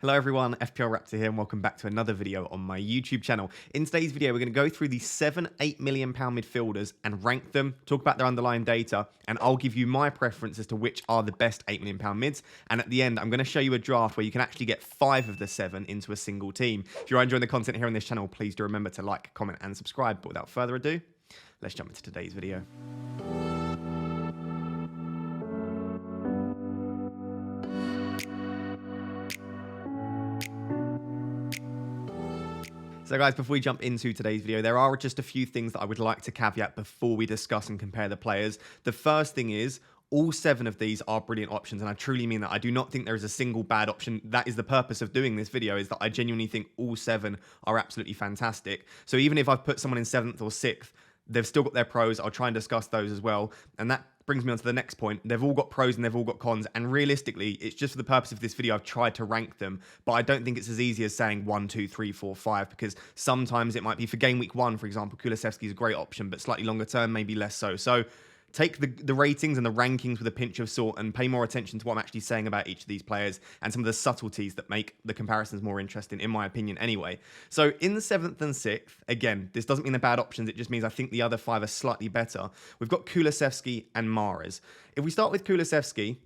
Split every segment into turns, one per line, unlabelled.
Hello everyone, FPL Raptor here and welcome back to another video on my YouTube channel. In today's video, we're going to go through the 7-8 million pound midfielders and rank them, talk about their underlying data, and I'll give you my preference as to which are the best 8 million pound mids. And at the end, I'm going to show you a draft where you can actually get 5 of the 7 into a single team. If you're enjoying the content here on this channel, please do remember to like, comment, and subscribe. But without further ado, let's jump into today's video. So guys, before we jump into today's video, there are just a few things that I would like to caveat before we discuss and compare the players. The first thing is, all 7 of these are brilliant options, and I truly mean that. I do not think there is a single bad option. That is the purpose of doing this video, is that I genuinely think all 7 are absolutely fantastic. So even if I've put someone in 7th or 6th, they've still got their pros. I'll try and discuss those as well. And that brings me on to the next point. They've all got pros and they've all got cons. And realistically, it's just for the purpose of this video, I've tried to rank them. But I don't think it's as easy as saying 1, 2, 3, 4, 5, because sometimes it might be for game week 1, for example, Kulusevski is a great option, but slightly longer term, maybe less so. So take the ratings and the rankings with a pinch of salt and pay more attention to what I'm actually saying about each of these players and some of the subtleties that make the comparisons more interesting, in my opinion, anyway. So in the 7th and 6th, again, this doesn't mean they're bad options. It just means I think the other 5 are slightly better. We've got Kulusevski and Mahrez. If we start with Kulusevski,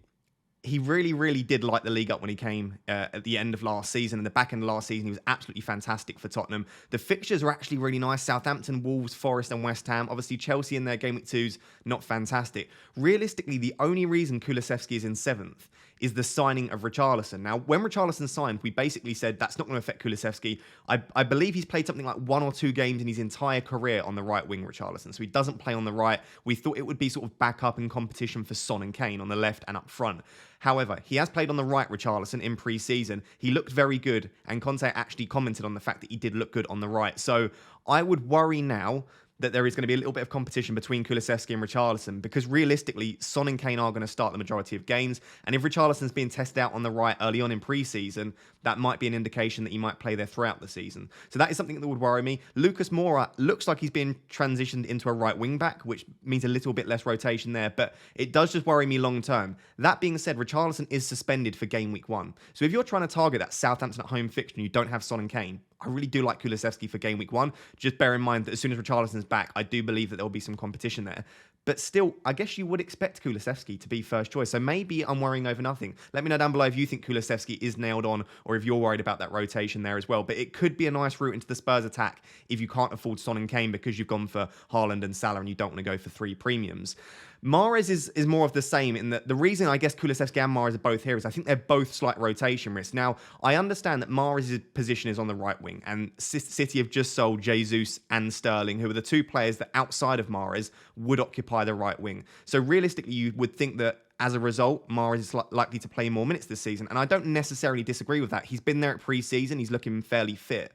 he really did light the league up when he came at the end of last season. In the back end of last season, he was absolutely fantastic for Tottenham. The fixtures are actually really nice. Southampton, Wolves, Forest and West Ham. Obviously, Chelsea in their game week 2's not fantastic. Realistically, the only reason Kulusevski is in 7th is the signing of Richarlison. Now, when Richarlison signed, we basically said that's not going to affect Kulusevski. I believe he's played something like 1 or 2 games in his entire career on the right wing, Richarlison. So he doesn't play on the right. We thought it would be sort of backup in competition for Son and Kane on the left and up front. However, he has played on the right, Richarlison, in pre-season. He looked very good, and Conte actually commented on the fact that he did look good on the right. So I would worry now that there is going to be a little bit of competition between Kulusevski and Richarlison, because realistically, Son and Kane are going to start the majority of games, and if Richarlison's being tested out on the right early on in pre-season, that might be an indication that he might play there throughout the season. So that is something that would worry me. Lucas Moura looks like he's being transitioned into a right wing-back, which means a little bit less rotation there, but it does just worry me long-term. That being said, Richarlison is suspended for game week 1. So if you're trying to target that Southampton at home fixture and you don't have Son and Kane, I really do like Kulusevski for game week 1. Just bear in mind that as soon as Richarlison's back, I do believe that there will be some competition there. But still, I guess you would expect Kulusevski to be first choice. So maybe I'm worrying over nothing. Let me know down below if you think Kulusevski is nailed on or if you're worried about that rotation there as well. But it could be a nice route into the Spurs attack if you can't afford Son and Kane because you've gone for Haaland and Salah and you don't want to go for 3 premiums. Mahrez is more of the same in that the reason I guess Kulusevski and Mahrez are both here is I think they're both slight rotation risks. Now, I understand that Mahrez's position is on the right wing, and City have just sold Jesus and Sterling, who are the 2 players that outside of Mahrez would occupy the right wing. So realistically, you would think that as a result, Mahrez is likely to play more minutes this season, and I don't necessarily disagree with that. He's been there at pre-season. He's looking fairly fit.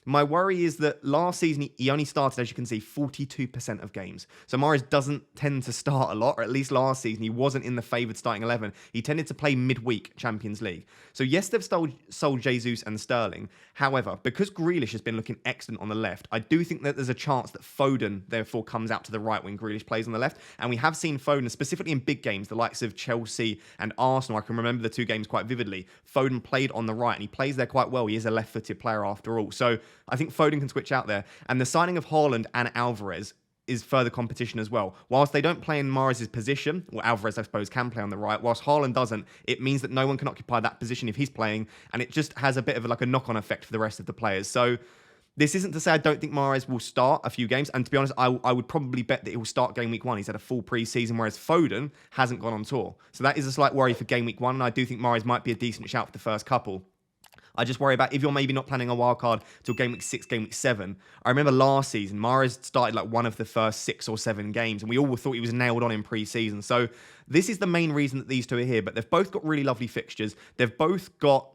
My worry is that last season, he only started, as you can see, 42% of games. So Mahrez doesn't tend to start a lot, or at least last season, he wasn't in the favoured starting 11. He tended to play midweek Champions League. So yes, they've sold Jesus and Sterling. However, because Grealish has been looking excellent on the left, I do think that there's a chance that Foden, therefore, comes out to the right when Grealish plays on the left. And we have seen Foden, specifically in big games, the likes of Chelsea and Arsenal. I can remember the 2 games quite vividly. Foden played on the right, and he plays there quite well. He is a left-footed player after all. So I think Foden can switch out there. And the signing of Haaland and Alvarez is further competition as well. Whilst they don't play in Mahrez's position, or Alvarez, I suppose, can play on the right, whilst Haaland doesn't, it means that no one can occupy that position if he's playing, and it just has a bit of like a knock-on effect for the rest of the players. So this isn't to say I don't think Mahrez will start a few games, and to be honest, I would probably bet that he will start game week 1. He's had a full pre-season, whereas Foden hasn't gone on tour. So that is a slight worry for game week 1, and I do think Mahrez might be a decent shout for the first couple. I just worry about if you're maybe not planning a wildcard till game week 6, game week 7. I remember last season, Mahrez started like one of the first 6 or 7 games, and we all thought he was nailed on in pre-season. So this is the main reason that these 2 are here, but they've both got really lovely fixtures. They've both got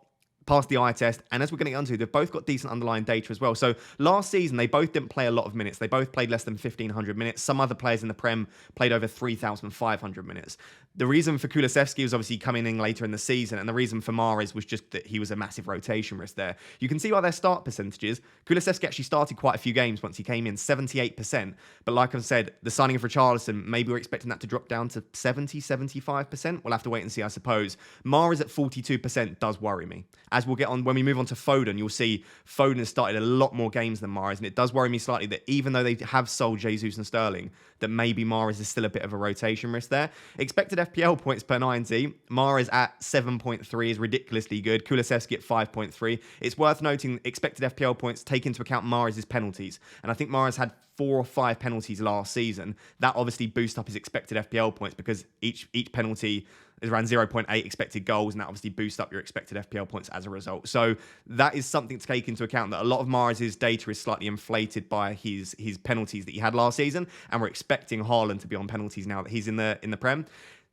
passed the eye test, and as we're going to get onto, they've both got decent underlying data as well. So last season, they both didn't play a lot of minutes. They both played less than 1,500 minutes. Some other players in the Prem played over 3,500 minutes. The reason for Kulusevski was obviously coming in later in the season, and the reason for Mahrez was just that he was a massive rotation risk there. You can see by their start percentages, Kulusevski actually started quite a few games once he came in, 78%. But like I've said, the signing of Richarlison, maybe we're expecting that to drop down to 70, 75%. We'll have to wait and see, I suppose. Mahrez at 42% does worry me. as we'll get on, when we move on to Foden, you'll see Foden has started a lot more games than Mahrez, and it does worry me slightly that even though they have sold Jesus and Sterling, that maybe Mahrez is still a bit of a rotation risk there. Expected FPL points per 90, Mahrez at 7.3 is ridiculously good. Kulusevski at 5.3. It's worth noting expected FPL points take into account Mahrez's penalties, and I think Mahrez had 4 or 5 penalties last season. That obviously boosts up his expected FPL points because each penalty is around 0.8 expected goals, and that obviously boosts up your expected FPL points as a result. So that is something to take into account, that a lot of Mahrez's data is slightly inflated by his penalties that he had last season, and we're expecting Haaland to be on penalties now that he's in the Prem.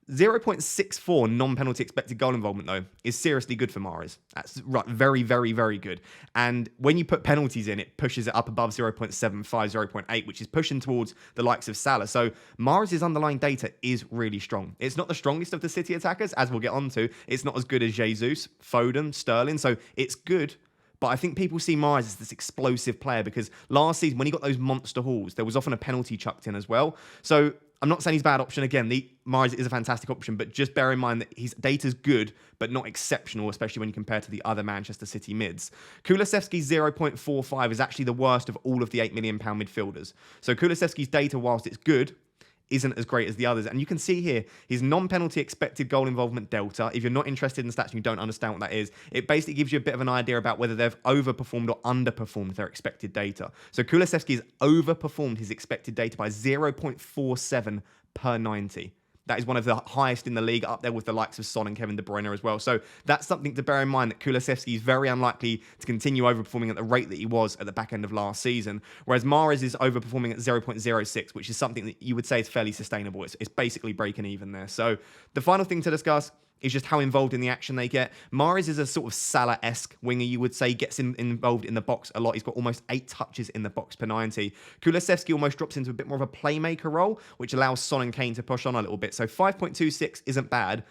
0.64 non-penalty expected goal involvement, though, is seriously good for Mahrez. That's right, very, very, very good. And when you put penalties in, it pushes it up above 0.75, 0.8, which is pushing towards the likes of Salah. So Mahrez's underlying data is really strong. It's not the strongest of the City attackers, as we'll get on to. It's not as good as Jesus, Foden, Sterling. So it's good. But I think people see Mahrez as this explosive player because last season, when he got those monster hauls, there was often a penalty chucked in as well. So I'm not saying he's a bad option. Again, Mahrez is a fantastic option, but just bear in mind that his data's good, but not exceptional, especially when you compare to the other Manchester City mids. Kulusevski's 0.45 is actually the worst of all of the £8 million midfielders. So Kulusevski's data, whilst it's good, isn't as great as the others. And you can see here, his non-penalty expected goal involvement delta, if you're not interested in stats and you don't understand what that is, it basically gives you a bit of an idea about whether they've overperformed or underperformed their expected data. So Kulusevski has overperformed his expected data by 0.47 per 90. That is one of the highest in the league, up there with the likes of Son and Kevin De Bruyne as well. So that's something to bear in mind, that Kulusevski is very unlikely to continue overperforming at the rate that he was at the back end of last season, whereas Mahrez is overperforming at 0.06, which is something that you would say is fairly sustainable. It's basically breaking even there. So the final thing to discuss is just how involved in the action they get. Mahrez is a sort of Salah-esque winger, you would say. Gets involved in the box a lot. He's got almost 8 touches in the box per 90. Kulusevski almost drops into a bit more of a playmaker role, which allows Son and Kane to push on a little bit. So 5.26 isn't bad.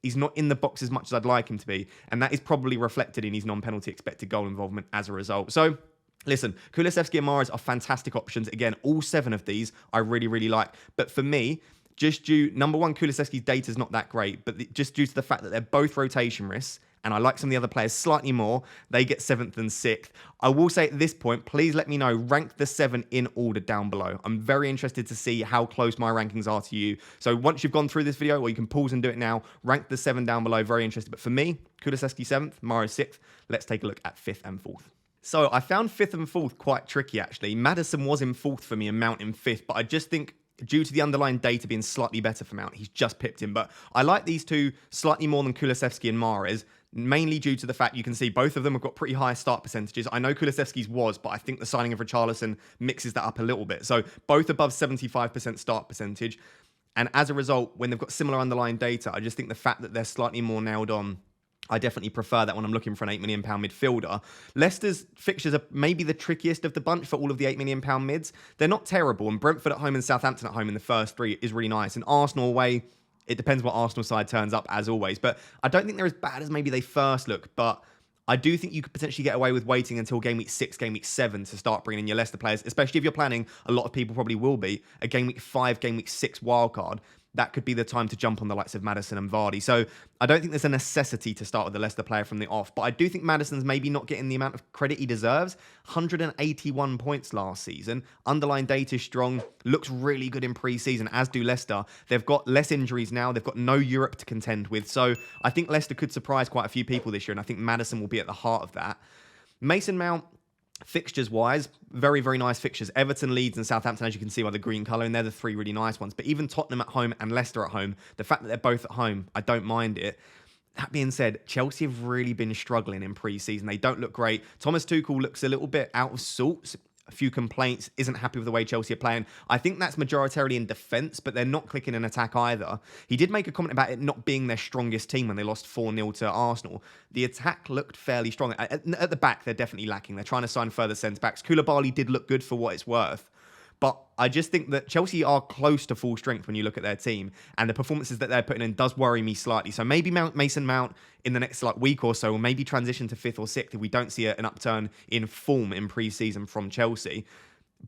He's not in the box as much as I'd like him to be, and that is probably reflected in his non-penalty expected goal involvement as a result. So listen, Kulusevski and Mahrez are fantastic options. Again, all 7 of these I really, really like. But for me, just number one, Kulusevski's data is not that great, but just due to the fact that they're both rotation risks, and I like some of the other players slightly more, they get 7th and 6th. I will say at this point, please let me know, rank the 7 in order down below. I'm very interested to see how close my rankings are to you. So once you've gone through this video, or you can pause and do it now, rank the 7 down below. Very interested. But for me, Kulusevski 7th, Mahrez 6th. Let's take a look at 5th and 4th. So I found 5th and 4th quite tricky, actually. Maddison was in 4th for me and Mount in 5th, but I just think due to the underlying data being slightly better for Mount, he's just pipped him. But I like these two slightly more than Kulusevski and Mahrez, mainly due to the fact you can see both of them have got pretty high start percentages. I know Kulusevski's was, but I think the signing of Richarlison mixes that up a little bit. So both above 75% start percentage. And as a result, when they've got similar underlying data, I just think the fact that they're slightly more nailed on, I definitely prefer that when I'm looking for an £8 million midfielder. Leicester's fixtures are maybe the trickiest of the bunch for all of the £8 million mids. They're not terrible, and Brentford at home and Southampton at home in the first 3 is really nice. And Arsenal away, it depends what Arsenal side turns up, as always. But I don't think they're as bad as maybe they first look. But I do think you could potentially get away with waiting until game week 6, game week 7 to start bringing in your Leicester players, especially if you're planning, a lot of people probably will be, a game week 5, game week 6 wildcard. That could be the time to jump on the likes of Maddison and Vardy. So I don't think there's a necessity to start with the Leicester player from the off. But I do think Maddison's maybe not getting the amount of credit he deserves. 181 points last season. Underlying data is strong. Looks really good in pre-season, as do Leicester. They've got less injuries now. They've got no Europe to contend with. So I think Leicester could surprise quite a few people this year. And I think Maddison will be at the heart of that. Mason Mount, fixtures-wise, very, very nice fixtures. Everton, Leeds and Southampton, as you can see by the green colour, and they're the 3 really nice ones. But even Tottenham at home and Leicester at home, the fact that they're both at home, I don't mind it. That being said, Chelsea have really been struggling in pre-season. They don't look great. Thomas Tuchel looks a little bit out of sorts. A few complaints, isn't happy with the way Chelsea are playing. I think that's majoritarily in defence, but they're not clicking in attack either. He did make a comment about it not being their strongest team when they lost 4-0 to Arsenal. The attack looked fairly strong. At the back, they're definitely lacking. They're trying to sign further centre-backs. Koulibaly did look good for what it's worth. But I just think that Chelsea are close to full strength when you look at their team, and the performances that they're putting in does worry me slightly. So maybe Mason Mount in the next week or so, or maybe transition to 5th or 6th if we don't see an upturn in form in pre-season from Chelsea.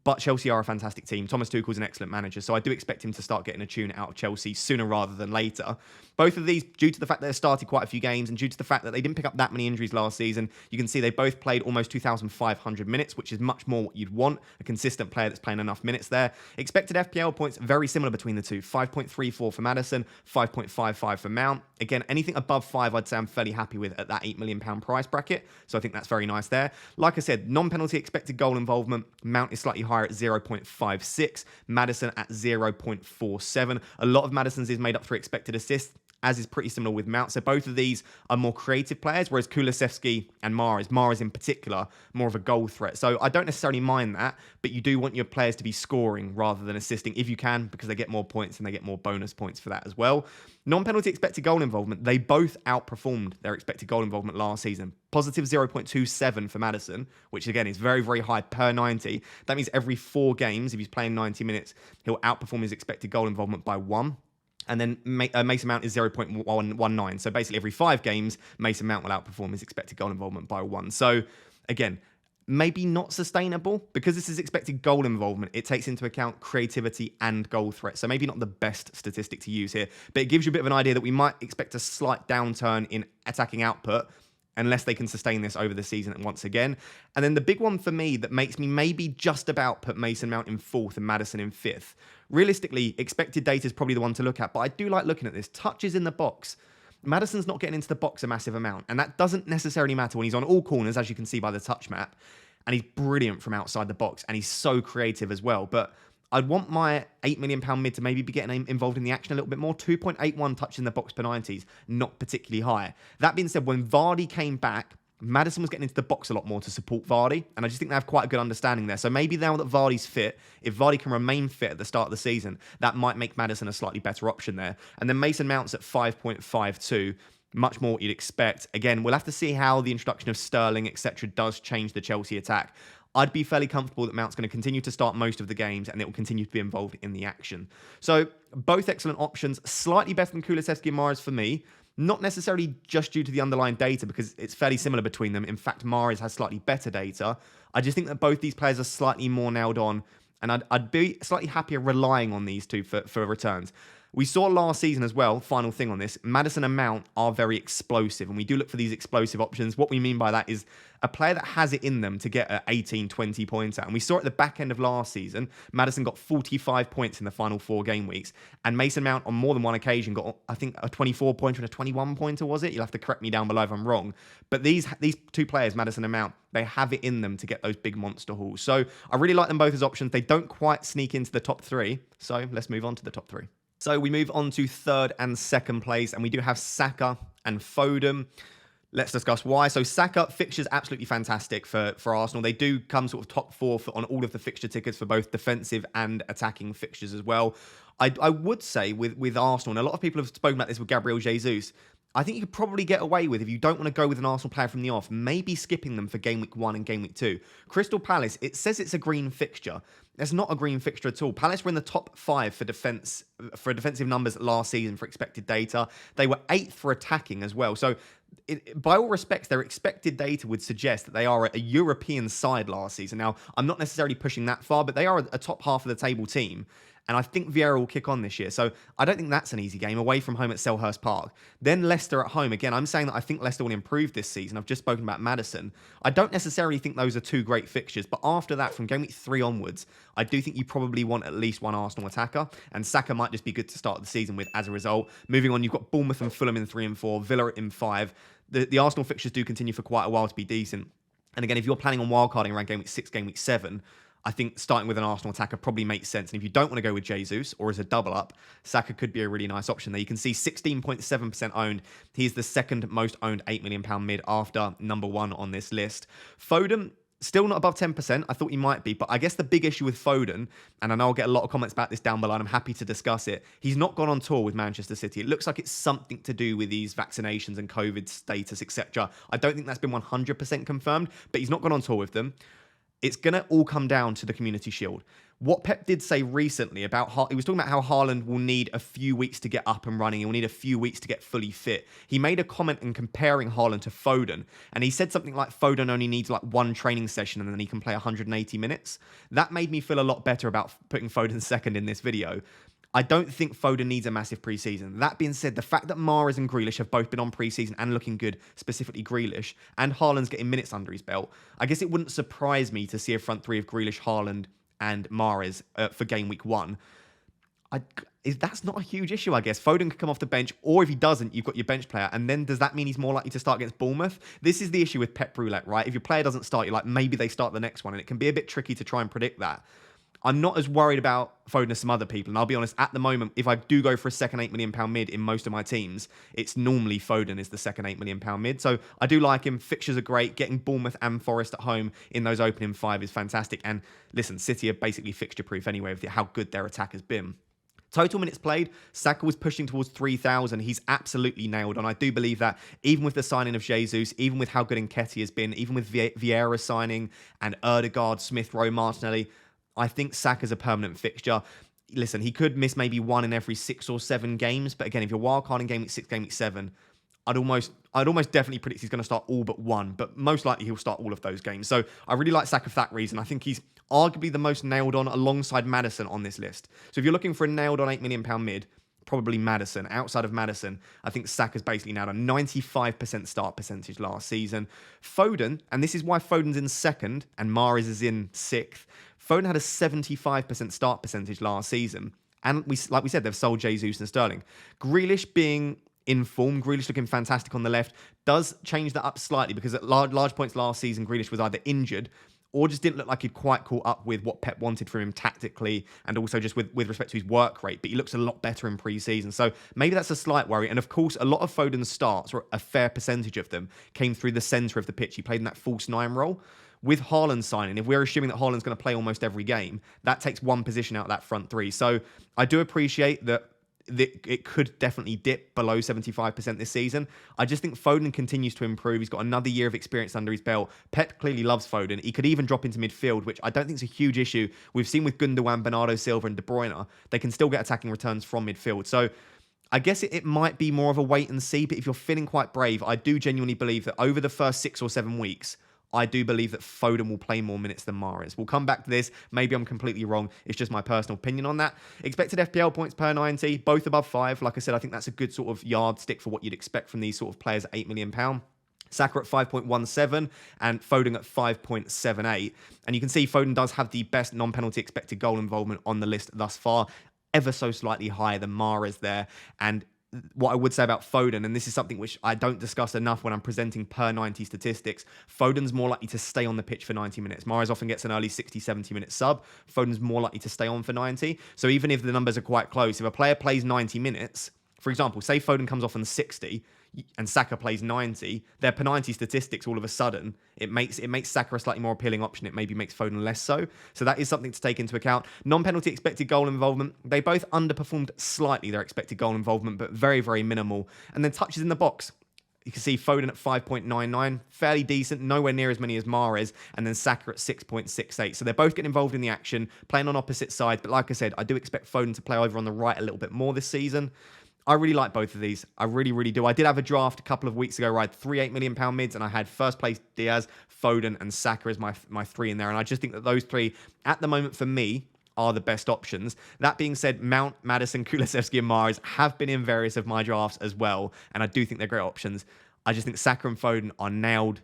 But Chelsea are a fantastic team. Thomas Tuchel's an excellent manager, so I do expect him to start getting a tune out of Chelsea sooner rather than later. Both of these, due to the fact that they started quite a few games and due to the fact that they didn't pick up that many injuries last season, you can see they both played almost 2,500 minutes, which is much more what you'd want, a consistent player that's playing enough minutes there. Expected FPL points, very similar between the two. 5.34 for Maddison, 5.55 for Mount. Again, anything above 5, I'd say I'm fairly happy with at that £8 million price bracket, so I think that's very nice there. Like I said, non-penalty expected goal involvement, Mount is slightly higher at 0.56, Maddison at 0.47. A lot of Maddison's is made up through expected assists, as is pretty similar with Mount. So both of these are more creative players, whereas Kulusevski and Mahrez in particular, more of a goal threat. So I don't necessarily mind that, but you do want your players to be scoring rather than assisting if you can, because they get more points and they get more bonus points for that as well. Non-penalty expected goal involvement, they both outperformed their expected goal involvement last season. Positive 0.27 for Maddison, which again is very, very high per 90. That means every 4 games, if he's playing 90 minutes, he'll outperform his expected goal involvement by 1. And then Mason Mount is 0.119. So basically every 5 games, Mason Mount will outperform his expected goal involvement by 1. So again, maybe not sustainable because this is expected goal involvement. It takes into account creativity and goal threat. So maybe not the best statistic to use here, but it gives you a bit of an idea that we might expect a slight downturn in attacking output unless they can sustain this over the season once again. And then the big one for me that makes me maybe just about put Mason Mount in 4th and Maddison in 5th. Realistically, expected data is probably the one to look at, but I do like looking at this. Touches in the box. Maddison's not getting into the box a massive amount, and that doesn't necessarily matter when he's on all corners, as you can see by the touch map, and he's brilliant from outside the box, and he's so creative as well. But I'd want my £8 million mid to maybe be getting involved in the action a little bit more. 2.81 touches in the box per 90s, not particularly high. That being said, when Vardy came back, Maddison was getting into the box a lot more to support Vardy, and I just think they have quite a good understanding there. So maybe now that Vardy's fit, if Vardy can remain fit at the start of the season, that might make Maddison a slightly better option there. And then Mason Mount's at 5.52. Much more what you'd expect. Again, we'll have to see how the introduction of Sterling, etc., does change the Chelsea attack. I'd be fairly comfortable that Mount's going to continue to start most of the games and it will continue to be involved in the action. So both excellent options, slightly better than Kulusevski and Mahrez for me. Not necessarily just due to the underlying data because it's fairly similar between them. In fact, Mahrez has slightly better data. I just think that both these players are slightly more nailed on and I'd be slightly happier relying on these two for returns. We saw last season as well, final thing on this, Maddison and Mount are very explosive, and we do look for these explosive options. What we mean by that is a player that has it in them to get an 18, 20 pointer. And we saw at the back end of last season, Maddison got 45 points in the final 4 game weeks, and Mason Mount on more than one occasion got, I think, a 24 pointer and a 21 pointer, was it? You'll have to correct me down below if I'm wrong. But these two players, Maddison and Mount, they have it in them to get those big monster hauls. So I really like them both as options. They don't quite sneak into the top 3. So let's move on to the top 3. So we move on to 3rd and 2nd place, and we do have Saka and Foden. Let's discuss why. So Saka, fixtures absolutely fantastic for Arsenal. They do come sort of top 4 on all of the fixture tickets for both defensive and attacking fixtures as well. I would say with Arsenal, and a lot of people have spoken about this with Gabriel Jesus, I think you could probably get away with, if you don't want to go with an Arsenal player from the off, maybe skipping them for game week 1 and game week 2. Crystal Palace, it says it's a green fixture. It's not a green fixture at all. Palace were in the top 5 for defensive numbers last season for expected data. They were 8th for attacking as well. So by all respects, their expected data would suggest that they are a European side last season. Now, I'm not necessarily pushing that far, but they are a top half of the table team. And I think Vieira will kick on this year. So I don't think that's an easy game away from home at Selhurst Park. Then Leicester at home. Again, I'm saying that I think Leicester will improve this season. I've just spoken about Maddison. I don't necessarily think those are 2 great fixtures. But after that, from game week 3 onwards, I do think you probably want at least one Arsenal attacker. And Saka might just be good to start the season with as a result. Moving on, you've got Bournemouth and Fulham in 3 and 4. Villa in 5. The Arsenal fixtures do continue for quite a while to be decent. And again, if you're planning on wildcarding around game week 6, game week 7, I think starting with an Arsenal attacker probably makes sense. And if you don't want to go with Jesus or as a double up, Saka could be a really nice option there. You can see 16.7% owned. He's the 2nd most owned £8 million mid after number 1 on this list. Foden, still not above 10%. I thought he might be. But I guess the big issue with Foden, and I know I'll get a lot of comments about this down below, and I'm happy to discuss it. He's not gone on tour with Manchester City. It looks like it's something to do with these vaccinations and COVID status, etc. I don't think that's been 100% confirmed, but he's not gone on tour with them. It's going to all come down to the Community Shield. What Pep did say recently about, he was talking about how Haaland will need a few weeks to get up and running. He will need a few weeks to get fully fit. He made a comment in comparing Haaland to Foden, and he said something like Foden only needs like one training session and then he can play 180 minutes. That made me feel a lot better about putting Foden second in this video. I don't think Foden needs a massive preseason. That being said, the fact that Mahrez and Grealish have both been on preseason and looking good, specifically Grealish, and Haaland's getting minutes under his belt, I guess it wouldn't surprise me to see a front three of Grealish, Haaland, and Mahrez for game week 1. That's not a huge issue, I guess. Foden could come off the bench, or if he doesn't, you've got your bench player. And then does that mean he's more likely to start against Bournemouth? This is the issue with Pep Roulette, right? If your player doesn't start, you're like, maybe they start the next one. And it can be a bit tricky to try and predict that. I'm not as worried about Foden as some other people. And I'll be honest, at the moment, if I do go for a second £8 million mid in most of my teams, it's normally Foden is the second £8 million mid. So I do like him. Fixtures are great. Getting Bournemouth and Forest at home in those opening 5 is fantastic. And listen, City are basically fixture-proof anyway with how good their attack has been. Total minutes played, Saka was pushing towards 3,000. He's absolutely nailed on. I do believe that even with the signing of Jesus, even with how good Nketiah has been, even with Vieira signing and Ødegaard, Smith Rowe, Martinelli, I think Saka's a permanent fixture. Listen, he could miss maybe 1 in every 6 or 7 games. But again, if you're wildcard in game week 6, game week 7, I'd almost definitely predict he's going to start all but 1. But most likely he'll start all of those games. So I really like Saka for that reason. I think he's arguably the most nailed on alongside Maddison on this list. So if you're looking for a nailed on £8 million mid, probably Maddison. Outside of Maddison, I think Saka's basically nailed on 95% start percentage last season. Foden, and this is why Foden's in second and Mahrez is in 6th. Foden had a 75% start percentage last season. And like we said, they've sold Jesus and Sterling. Grealish being in form, Grealish looking fantastic on the left, does change that up slightly because at large points last season, Grealish was either injured or just didn't look like he'd quite caught up with what Pep wanted from him tactically and also just with respect to his work rate. But he looks a lot better in pre-season. So maybe that's a slight worry. And of course, a lot of Foden's starts, or a fair percentage of them, came through the centre of the pitch. He played in that false 9 role. With Haaland signing, if we're assuming that Haaland's going to play almost every game, that takes one position out of that front 3. So I do appreciate that it could definitely dip below 75% this season. I just think Foden continues to improve. He's got another year of experience under his belt. Pep clearly loves Foden. He could even drop into midfield, which I don't think is a huge issue. We've seen with Gundogan, Bernardo Silva and De Bruyne, they can still get attacking returns from midfield. So I guess it might be more of a wait and see, but if you're feeling quite brave, I do genuinely believe that over the first 6 or 7 weeks, I do believe that Foden will play more minutes than Mahrez. We'll come back to this. Maybe I'm completely wrong. It's just my personal opinion on that. Expected FPL points per 90, both above 5. Like I said, I think that's a good sort of yardstick for what you'd expect from these sort of players at £8 million. Saka at 5.17 and Foden at 5.78. And you can see Foden does have the best non-penalty expected goal involvement on the list thus far, ever so slightly higher than Mahrez there. And what I would say about Foden, and this is something which I don't discuss enough when I'm presenting per 90 statistics, Foden's more likely to stay on the pitch for 90 minutes. Mahrez often gets an early 60, 70-minute sub. Foden's more likely to stay on for 90. So even if the numbers are quite close, if a player plays 90 minutes, for example, say Foden comes off on 60 and Saka plays 90, their per 90 statistics all of a sudden, it makes Saka a slightly more appealing option. It maybe makes Foden less so. So that is something to take into account. Non-penalty expected goal involvement, they both underperformed slightly their expected goal involvement, but very, very minimal. And then touches in the box. You can see Foden at 5.99, fairly decent, nowhere near as many as Mahrez, and then Saka at 6.68. So they're both getting involved in the action, playing on opposite sides. But like I said, I do expect Foden to play over on the right a little bit more this season. I really like both of these. I really, really do. I did have a draft a couple of weeks ago where I had 3 £8 million mids, and I had first place Diaz, Foden, and Saka as my 3 in there. And I just think that those 3, at the moment for me, are the best options. That being said, Mount, Maddison, Kulusevski, and Mahrez have been in various of my drafts as well, and I do think they're great options. I just think Saka and Foden are nailed.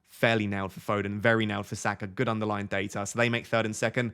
Fairly nailed for Foden, very nailed for Saka. Good underlying data. So they make third and second.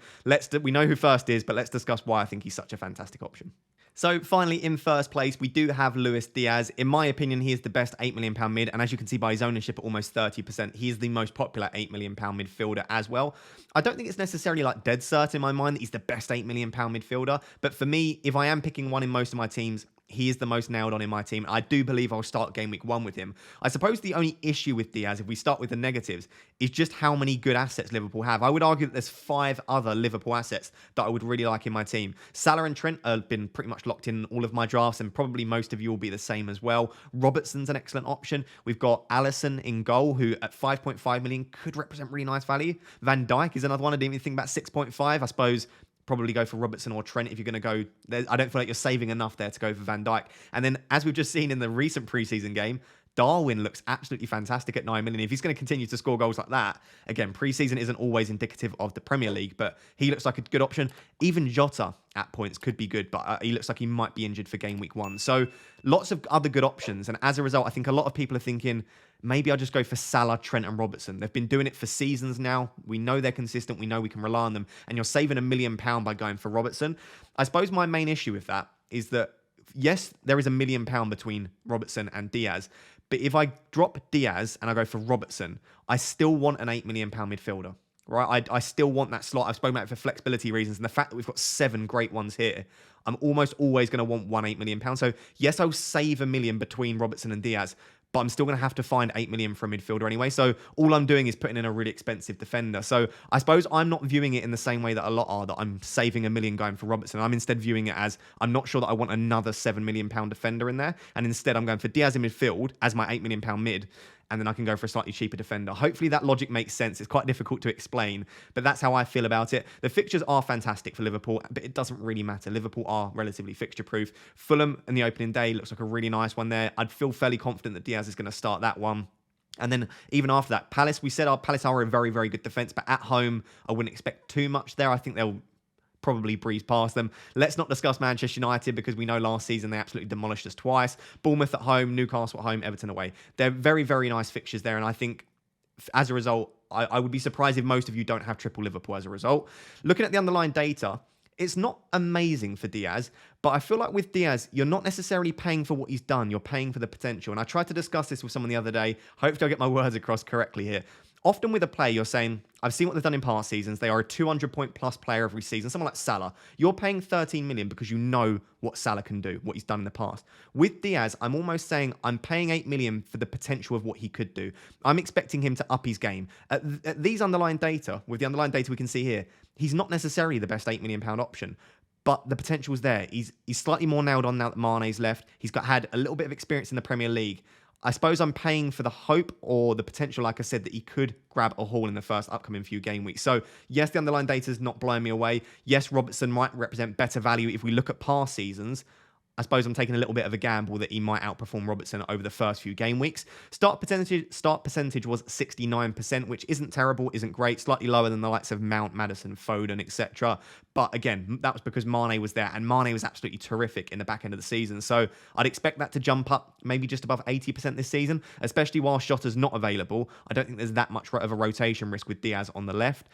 We know who first is, but let's discuss why I think he's such a fantastic option. So finally, in first place, we do have Luis Diaz. In my opinion, he is the best £8 million mid. And as you can see by his ownership at almost 30%, he is the most popular £8 million midfielder as well. I don't think it's necessarily like dead certain in my mind that he's the best £8 million midfielder. But for me, if I am picking one in most of my teams, he is the most nailed on in my team. I do believe I'll start game week 1 with him. I suppose the only issue with Diaz, if we start with the negatives, is just how many good assets Liverpool have. I would argue that there's 5 other Liverpool assets that I would really like in my team. Salah and Trent have been pretty much locked in all of my drafts, and probably most of you will be the same as well. Robertson's an excellent option. We've got Alisson in goal, who at 5.5 million could represent really nice value. Van Dijk is another one. I didn't even think about 6.5. I suppose probably go for Robertson or Trent if you're going to go there. I don't feel like you're saving enough there to go for Van Dijk. And then, as we've just seen in the recent preseason game, Darwin looks absolutely fantastic at 9 million. If he's going to continue to score goals like that, again, preseason isn't always indicative of the Premier League, but he looks like a good option. Even Jota at points could be good, but he looks like he might be injured for game week 1. So lots of other good options. And as a result, I think a lot of people are thinking, maybe I'll just go for Salah, Trent and Robertson. They've been doing it for seasons now. We know they're consistent. We know we can rely on them. And you're saving £1 million by going for Robertson. I suppose my main issue with that is that, yes, there is £1 million between Robertson and Diaz. But if I drop Diaz and I go for Robertson, I still want an £8 million midfielder. Right? I still want that slot. I've spoken about it for flexibility reasons. And the fact that we've got 7 great ones here, I'm almost always going to want one £8 million. So yes, I'll save £1 million between Robertson and Diaz, but I'm still going to have to find 8 million for a midfielder anyway. So all I'm doing is putting in a really expensive defender. So I suppose I'm not viewing it in the same way that a lot are, that I'm saving £1 million going for Robertson. I'm instead viewing it as, I'm not sure that I want another £7 million defender in there. And instead I'm going for Diaz in midfield as my £8 million mid. And then I can go for a slightly cheaper defender. Hopefully that logic makes sense. It's quite difficult to explain, but that's how I feel about it. The fixtures are fantastic for Liverpool, but it doesn't really matter. Liverpool are relatively fixture-proof. Fulham in the opening day looks like a really nice one there. I'd feel fairly confident that Diaz is going to start that one. And then even after that, Palace, we said our Palace are a very, very good defence, but at home, I wouldn't expect too much there. I think they'll probably breeze past them. Let's not discuss Manchester United because we know last season they absolutely demolished us twice. Bournemouth at home, Newcastle at home, Everton away. They're very, very nice fixtures there. And I think as a result, I would be surprised if most of you don't have triple Liverpool as a result. Looking at the underlying data, it's not amazing for Diaz, but I feel like with Diaz, you're not necessarily paying for what he's done. You're paying for the potential. And I tried to discuss this with someone the other day. Hopefully I'll get my words across correctly here. Often with a player, you're saying, I've seen what they've done in past seasons. They are a 200-point plus player every season. Someone like Salah. You're paying 13 million because you know what Salah can do, what he's done in the past. With Diaz, I'm almost saying I'm paying 8 million for the potential of what he could do. I'm expecting him to up his game. At these underlying data, with the underlying data we can see here, he's not necessarily the best £8 million option. But the potential's there. He's slightly more nailed on now that Mane's left. He's had a little bit of experience in the Premier League. I suppose I'm paying for the hope or the potential, like I said, that he could grab a haul in the first upcoming few game weeks. So, yes, the underlying data is not blowing me away. Yes, Robertson might represent better value if we look at past seasons. I suppose I'm taking a little bit of a gamble that he might outperform Robertson over the first few game weeks. Start percentage was 69%, which isn't terrible, isn't great, slightly lower than the likes of Mount, Maddison, Foden, etc. But again, that was because Mane was there, and Mane was absolutely terrific in the back end of the season. So I'd expect that to jump up maybe just above 80% this season, especially while Jota's not available. I don't think there's that much of a rotation risk with Diaz on the left.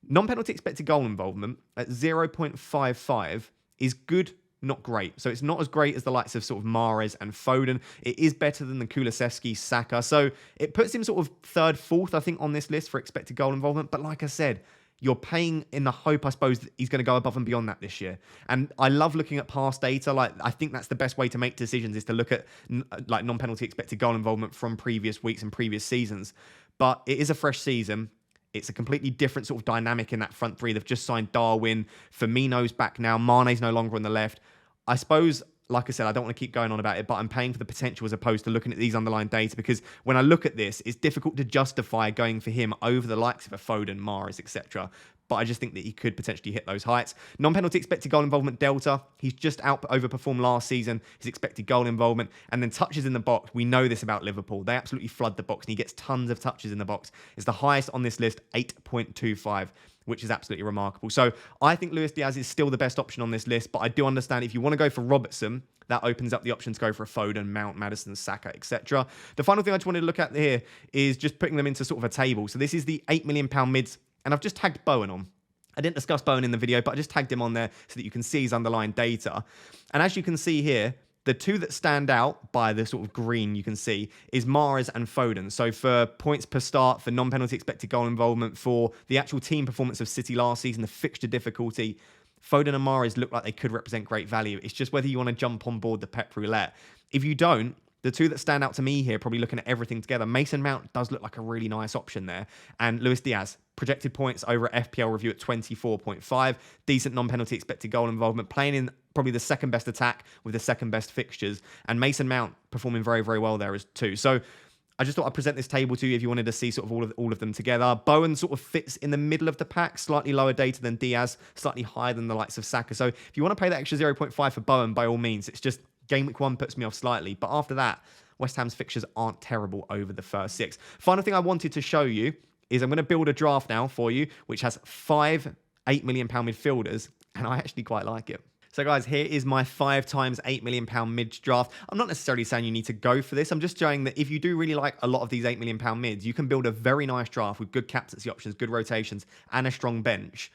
Non-penalty expected goal involvement at 0.55 is good, not great. So it's not as great as the likes of sort of Mahrez and Foden. It is better than the Kulusevski, Saka. So it puts him sort of third, fourth, I think, on this list for expected goal involvement. But like I said, you're paying in the hope, I suppose, that he's going to go above and beyond that this year. And I love looking at past data. Like, I think that's the best way to make decisions, is to look at like non-penalty expected goal involvement from previous weeks and previous seasons. But it is a fresh season. It's a completely different sort of dynamic in that front three. They've just signed Darwin. Firmino's back now. Mane's no longer on the left. I suppose, like I said, I don't want to keep going on about it, but I'm paying for the potential as opposed to looking at these underlying data, because when I look at this, it's difficult to justify going for him over the likes of a Foden, Mahrez, etc. But I just think that he could potentially hit those heights. Non-penalty expected goal involvement delta. He's just overperformed last season, his expected goal involvement. And then touches in the box. We know this about Liverpool. They absolutely flood the box, and he gets tons of touches in the box. It's the highest on this list, 8.25. Which is absolutely remarkable. So I think Luis Diaz is still the best option on this list, but I do understand if you want to go for Robertson, that opens up the option to go for a Foden, Mount, Maddison, Saka, etc. The final thing I just wanted to look at here is just putting them into sort of a table. So this is the £8 million mids, and I've just tagged Bowen on. I didn't discuss Bowen in the video, but I just tagged him on there so that you can see his underlying data. And as you can see here, the two that stand out by the sort of green you can see is Mahrez and Foden. So for points per start, for non-penalty expected goal involvement, for the actual team performance of City last season, the fixture difficulty, Foden and Mahrez look like they could represent great value. It's just whether you want to jump on board the Pep Roulette. If you don't, the two that stand out to me here, probably looking at everything together, Mason Mount does look like a really nice option there. And Luis Diaz, projected points over at FPL review at 24.5. Decent non-penalty expected goal involvement, playing in probably the second best attack with the second best fixtures. And Mason Mount performing very, very well there as too. So I just thought I'd present this table to you if you wanted to see sort of all of them together. Bowen sort of fits in the middle of the pack, slightly lower data than Diaz, slightly higher than the likes of Saka. So if you want to pay that extra 0.5 for Bowen, by all means, it's just game week 1 puts me off slightly. But after that, West Ham's fixtures aren't terrible over the first 6. Final thing I wanted to show you is I'm going to build a draft now for you, which has 5 £8 million midfielders, and I actually quite like it. So guys, here is my 5 times £8 million mids draft. I'm not necessarily saying you need to go for this. I'm just showing that if you do really like a lot of these £8 million mids, you can build a very nice draft with good captaincy options, good rotations, and a strong bench.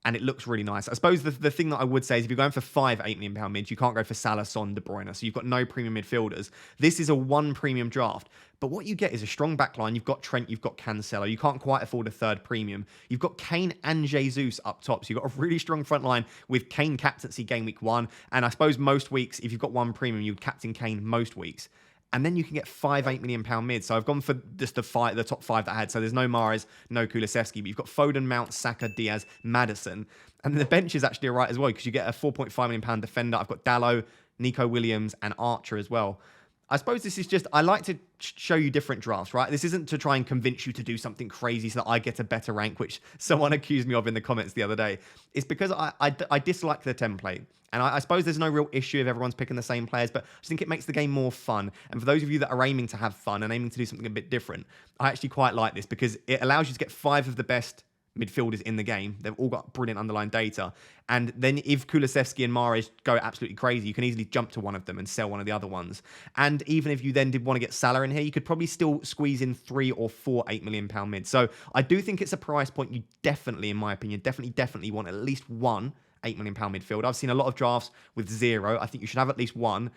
And it looks really nice. I suppose the thing that I would say is if you're going for 5 £8 million mids, you can't go for Salah, Son, De Bruyne. So you've got no premium midfielders. This is a 1 premium draft. But what you get is a strong backline. You've got Trent, you've got Cancelo. You can't quite afford a 3rd premium. You've got Kane and Jesus up top. So you've got a really strong front line with Kane captaincy game week 1. And I suppose most weeks, if you've got 1 premium, you'd captain Kane most weeks. And then you can get 5 £8 million mids. So I've gone for just the top 5 that I had. So there's no Mahrez, no Kulusevski, but you've got Foden, Mount, Saka, Diaz, Maddison. And the bench is actually alright as well because you get a £4.5 million defender. I've got Dalot, Nico Williams, and Archer as well. I suppose this is just, I like to show you different drafts, right? This isn't to try and convince you to do something crazy so that I get a better rank, which someone accused me of in the comments the other day. It's because I dislike the template. And I suppose there's no real issue if everyone's picking the same players, but I just think it makes the game more fun. And for those of you that are aiming to have fun and aiming to do something a bit different, I actually quite like this because it allows you to get 5 of the best midfielders in the game. They've all got brilliant underlying data. And then if Kulusevski and Mahrez go absolutely crazy, you can easily jump to one of them and sell one of the other ones. And even if you then did want to get Salah in here, you could probably still squeeze in 3 or 4 £8 million mids. So I do think it's a price point you definitely, in my opinion, definitely want at least 1 £8 million midfield. I've seen a lot of drafts with 0. I think you should have at least 1.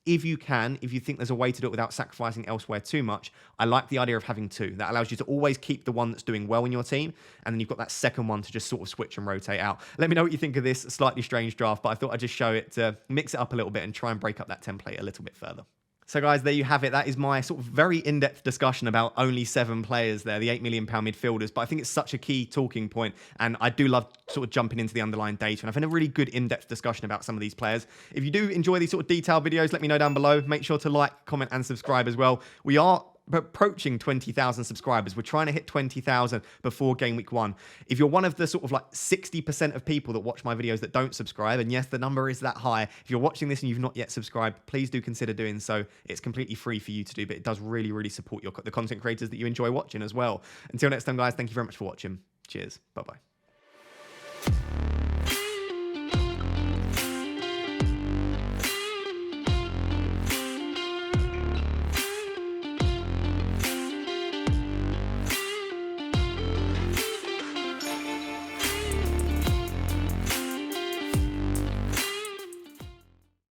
If you can, if you think there's a way to do it without sacrificing elsewhere too much, I like the idea of having 2. That allows you to always keep the one that's doing well in your team, and then you've got that second one to just sort of switch and rotate out. Let me know what you think of this slightly strange draft, but I thought I'd just show it to mix it up a little bit and try and break up that template a little bit further. So guys, there you have it. That is my sort of very in-depth discussion about only 7 players there, the £8 million midfielders. But I think it's such a key talking point, and I do love sort of jumping into the underlying data. And I've had a really good in-depth discussion about some of these players. If you do enjoy these sort of detailed videos, let me know down below. Make sure to like, comment, and subscribe as well. We are approaching 20,000 subscribers. We're trying to hit 20,000 before game week 1. If you're one of the sort of like 60% of people that watch my videos that don't subscribe, and yes, the number is that high, if you're watching this and you've not yet subscribed, please do consider doing so. It's completely free for you to do, but it does really, really support the content creators that you enjoy watching as well. Until next time, guys, thank you very much for watching. Cheers. Bye-bye.